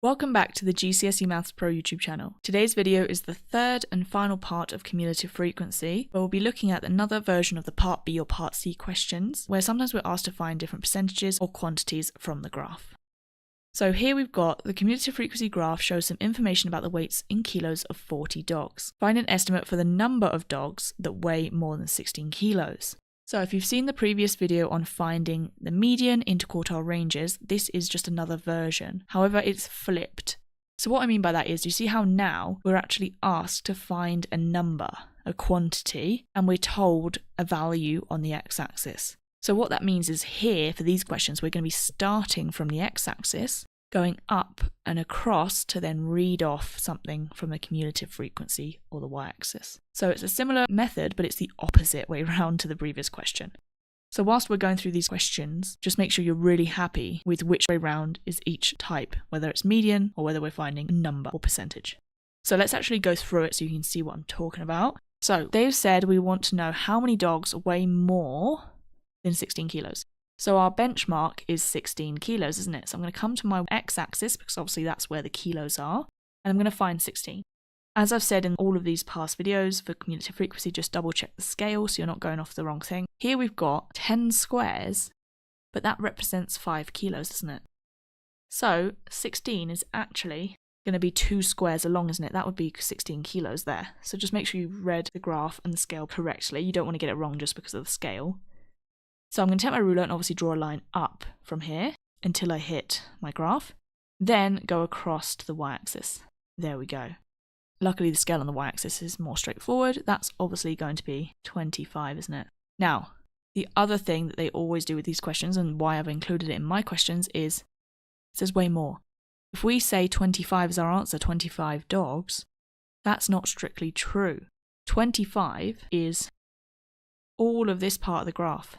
Welcome back to the GCSE Maths Pro YouTube channel. Today's video is the third and final part of cumulative frequency, where we'll be looking at another version of the Part B or Part C questions, where sometimes we're asked to find different percentages or quantities from the graph. So here we've got the cumulative frequency graph shows some information about the weights in kilos of 40 dogs. Find an estimate for the number of dogs that weigh more than 16 kilos. So if you've seen the previous video on finding the median interquartile ranges, this is just another version. However, it's flipped. So what I mean by that is, you see how now we're actually asked to find a number, a quantity, and we're told a value on the x-axis. So what that means is here, for these questions, we're going to be starting from the x-axis, going up and across to then read off something from the cumulative frequency or the y-axis. So it's a similar method, but it's the opposite way around to the previous question. So whilst we're going through these questions, just make sure you're really happy with which way round is each type, whether it's median or whether we're finding a number or percentage. So let's actually go through it so you can see what I'm talking about. So they've said we want to know how many dogs weigh more than 16 kilos. So our benchmark is 16 kilos, isn't it? So I'm going to come to my x-axis, because obviously that's where the kilos are, and I'm going to find 16. As I've said in all of these past videos for cumulative frequency, just double check the scale so you're not going off the wrong thing. Here we've got 10 squares, but that represents 5 kilos, doesn't it? So 16 is actually going to be 2 squares along, isn't it? That would be 16 kilos there. So just make sure you've read the graph and the scale correctly. You don't want to get it wrong just because of the scale. So I'm going to take my ruler and obviously draw a line up from here until I hit my graph, then go across to the y-axis. There we go. Luckily the scale on the y-axis is more straightforward. That's obviously going to be 25, isn't it? Now, the other thing that they always do with these questions, and why I've included it in my questions, is it says way more. If we say 25 is our answer, 25 dogs, that's not strictly true. 25 is all of this part of the graph.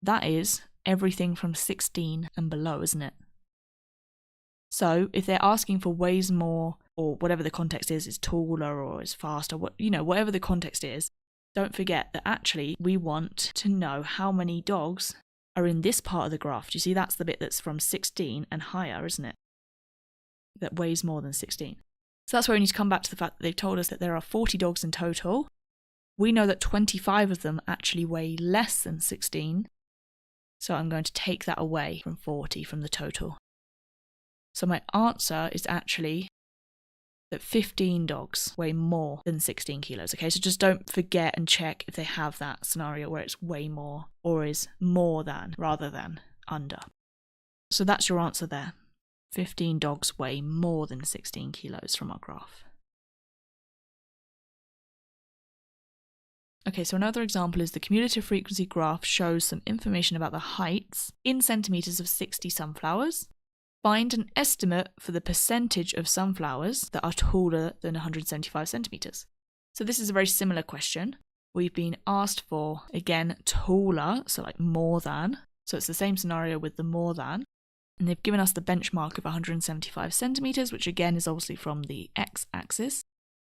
That is everything from 16 and below, isn't it? So if they're asking for weighs more, or whatever the context is taller or is faster, whatever the context is, don't forget that actually we want to know how many dogs are in this part of the graph. Do you see that's the bit that's from 16 and higher, isn't it? That weighs more than 16. So that's where we need to come back to the fact that they've told us that there are 40 dogs in total. We know that 25 of them actually weigh less than 16. So I'm going to take that away from 40 from the total. So my answer is actually that 15 dogs weigh more than 16 kilos. Okay, so just don't forget and check if they have that scenario where it's way more or is more than rather than under. So that's your answer there. 15 dogs weigh more than 16 kilos from our graph. Okay, so another example is the cumulative frequency graph shows some information about the heights in centimetres of 60 sunflowers. Find an estimate for the percentage of sunflowers that are taller than 175 centimetres. So this is a very similar question. We've been asked for, again, taller, so like more than. So it's the same scenario with the more than. And they've given us the benchmark of 175 centimetres, which again is obviously from the x-axis.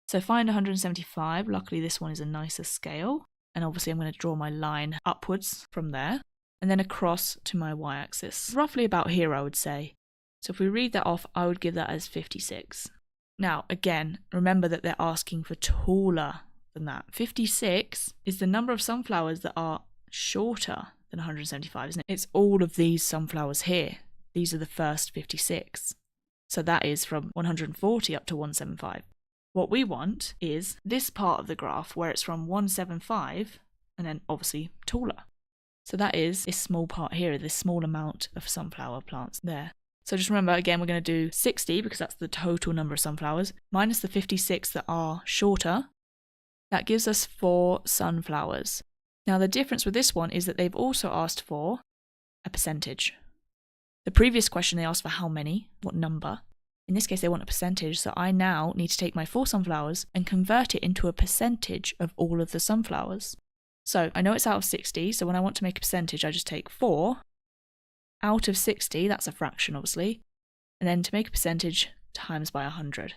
So find 175, luckily this one is a nicer scale, and obviously I'm going to draw my line upwards from there, and then across to my y-axis, roughly about here I would say. So if we read that off, I would give that as 56. Now again, remember that they're asking for taller than that. 56 is the number of sunflowers that are shorter than 175, isn't it? It's all of these sunflowers here. These are the first 56. So that is from 140 up to 175. What we want is this part of the graph where it's from 175 and then obviously taller. So that is this small part here, this small amount of sunflower plants there. So just remember, again, we're going to do 60 because that's the total number of sunflowers, minus the 56 that are shorter. That gives us 4 sunflowers. Now the difference with this one is that they've also asked for a percentage. The previous question they asked for how many, what number. In this case, they want a percentage, so I now need to take my 4 sunflowers and convert it into a percentage of all of the sunflowers. So I know it's out of 60, so when I want to make a percentage, I just take 4 out of 60, that's a fraction obviously, and then to make a percentage, times by 100.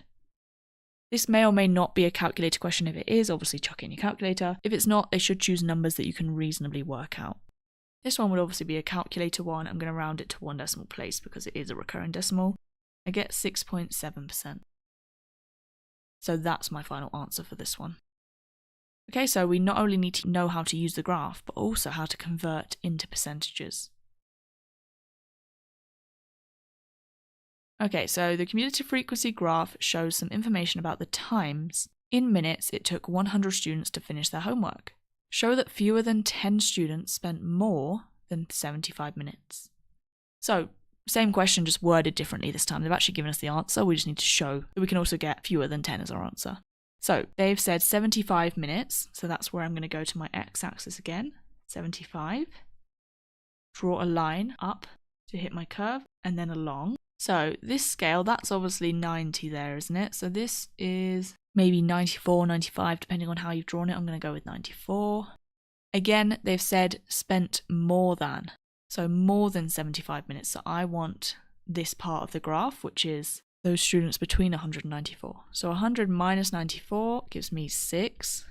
This may or may not be a calculator question. If it is, obviously chuck it in your calculator. If it's not, they should choose numbers that you can reasonably work out. This one would obviously be a calculator one. I'm going to round it to 1 decimal place because it is a recurring decimal. I get 6.7%. So that's my final answer for this one. Okay, so we not only need to know how to use the graph, but also how to convert into percentages. Okay, so the cumulative frequency graph shows some information about the times in minutes it took 100 students to finish their homework. Show that fewer than 10 students spent more than 75 minutes. So, same question, just worded differently this time. They've actually given us the answer. We just need to show that we can also get fewer than 10 as our answer. So, they've said 75 minutes. So that's where I'm going to go to my x-axis again. 75. Draw a line up to hit my curve and then along. So this scale, that's obviously 90 there, isn't it? So this is maybe 94, 95, depending on how you've drawn it. I'm going to go with 94. Again, they've said spent more than. So more than 75 minutes. So I want this part of the graph, which is those students between 100 and 94. So 100 minus 94 gives me 6.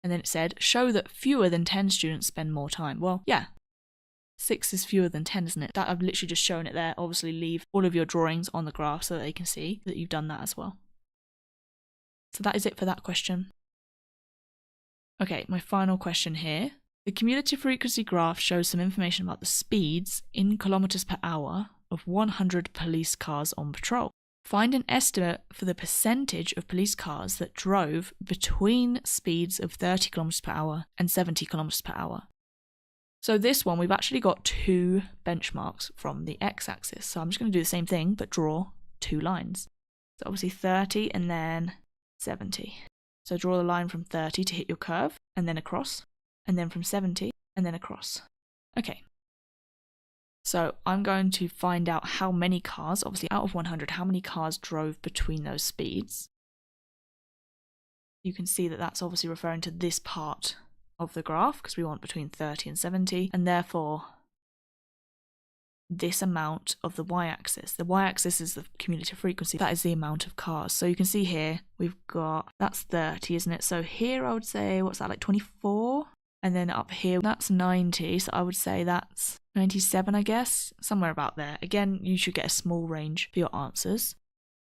And then it said, show that fewer than 10 students spend more time. Well, yeah. 6 is fewer than 10, isn't it? That I've literally just shown it there. Obviously leave all of your drawings on the graph so that they can see that you've done that as well. So that is it for that question. Okay, my final question here. The cumulative frequency graph shows some information about the speeds in kilometers per hour of 100 police cars on patrol. Find an estimate for the percentage of police cars that drove between speeds of 30 kilometers per hour and 70 kilometers per hour. So this one, we've actually got 2 benchmarks from the x-axis. So I'm just going to do the same thing, but draw 2 lines. So obviously 30 and then 70. So draw the line from 30 to hit your curve, and then across, and then from 70, and then across. Okay. So I'm going to find out how many cars, obviously out of 100, how many cars drove between those speeds. You can see that that's obviously referring to this part of the graph, because we want between 30 and 70, and therefore this amount of the y-axis. The y-axis is the cumulative frequency. That is the amount of cars. So you can see here, we've got, that's 30, isn't it? So here I would say, what's that, like 24? And then up here, that's 90. So I would say that's 97, I guess, somewhere about there. Again, you should get a small range for your answers.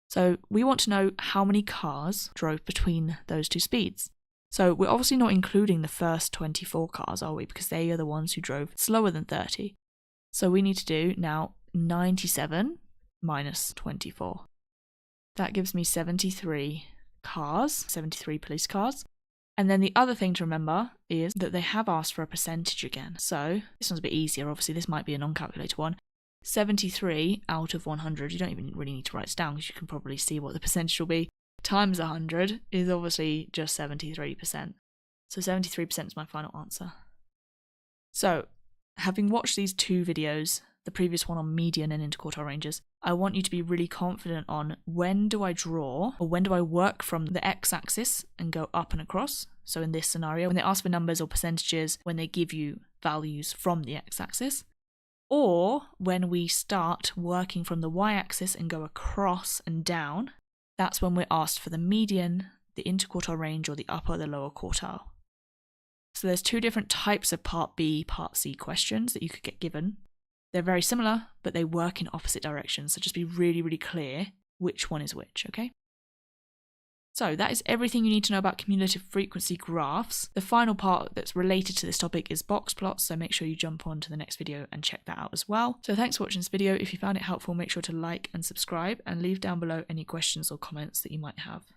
So we want to know how many cars drove between those 2 speeds. So we're obviously not including the first 24 cars, are we? Because they are the ones who drove slower than 30. So we need to do now 97 minus 24. That gives me 73 cars, 73 police cars. And then the other thing to remember is that they have asked for a percentage again. So this one's a bit easier. Obviously, this might be a non-calculator one. 73 out of 100. You don't even really need to write it down because you can probably see what the percentage will be. Times 100 is obviously just 73%. So 73% is my final answer. So, having watched these 2 videos, the previous one on median and interquartile ranges, I want you to be really confident on when do I draw, or when do I work from the x-axis and go up and across. So in this scenario, when they ask for numbers or percentages, when they give you values from the x-axis, or when we start working from the y-axis and go across and down, that's when we're asked for the median, the interquartile range, or the upper or the lower quartile. So there's 2 different types of Part B, Part C questions that you could get given. They're very similar, but they work in opposite directions. So just be really, really clear which one is which, okay? So that is everything you need to know about cumulative frequency graphs. The final part that's related to this topic is box plots, so make sure you jump on to the next video and check that out as well. So thanks for watching this video. If you found it helpful, make sure to like and subscribe, and leave down below any questions or comments that you might have.